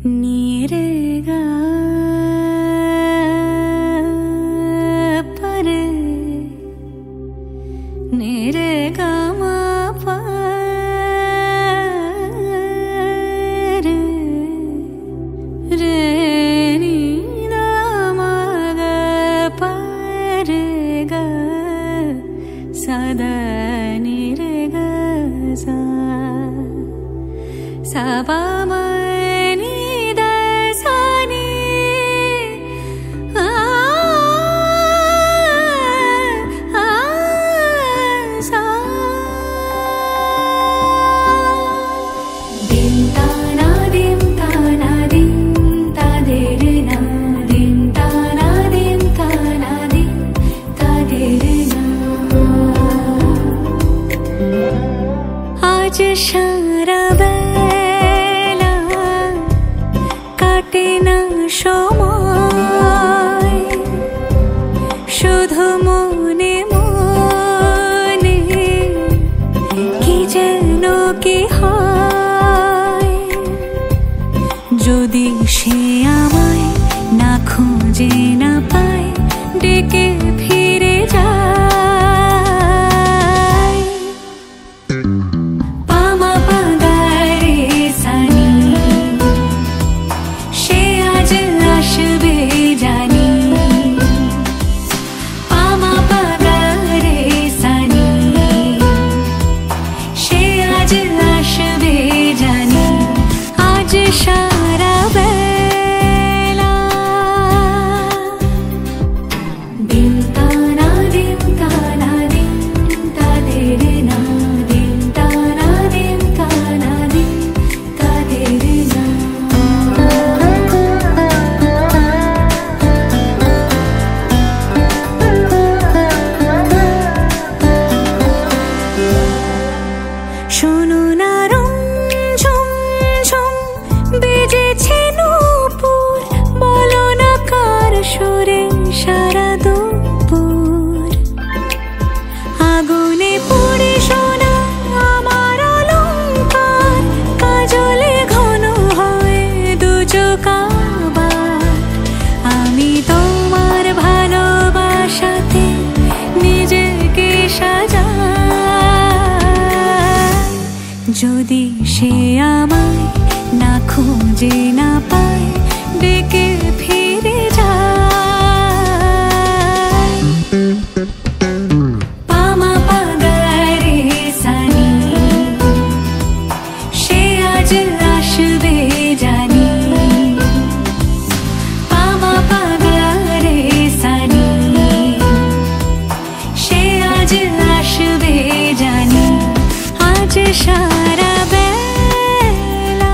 नीरेगा परे नीरेगा मा परे रे नी दा मा गा परे गा सदा नीरेगा सा सा पा मा आज सारा बेला काटे ना समय शुधु मने मने कि जेन कि हय जोदि से आमाय ना खोजे ना पाय डेके फिरे যায় যদি সে আমায় না খুঁজে না পায় ডেকে ফিরে যায় পামা পাগারে সানি সে আজ আসবে জানি পামা পাগারে সানি সে আজ আসবে জানি আজ সারা বেলা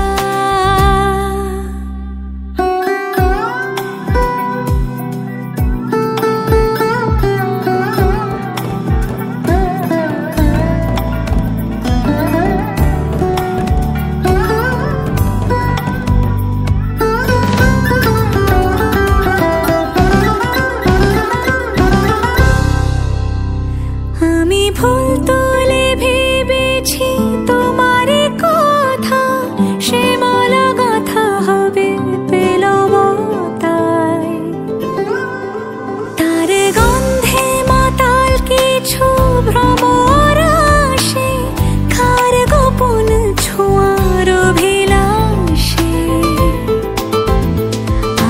আমি ভুল তুলে ভেবেছি তোমার কথা সে মালা গাথা হবে পেলাম তাই তার গন্ধে মাতাল কিছু ভ্রমর আসে কার গোপন ছোঁয়ার অভিলাষে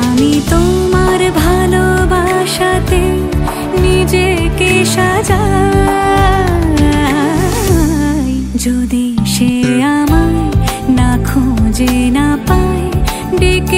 আমি তোমার ভালোবাসাতে নিজেকে সাজাই যদি সে আমায় না খুঁজে না পায় ডেকে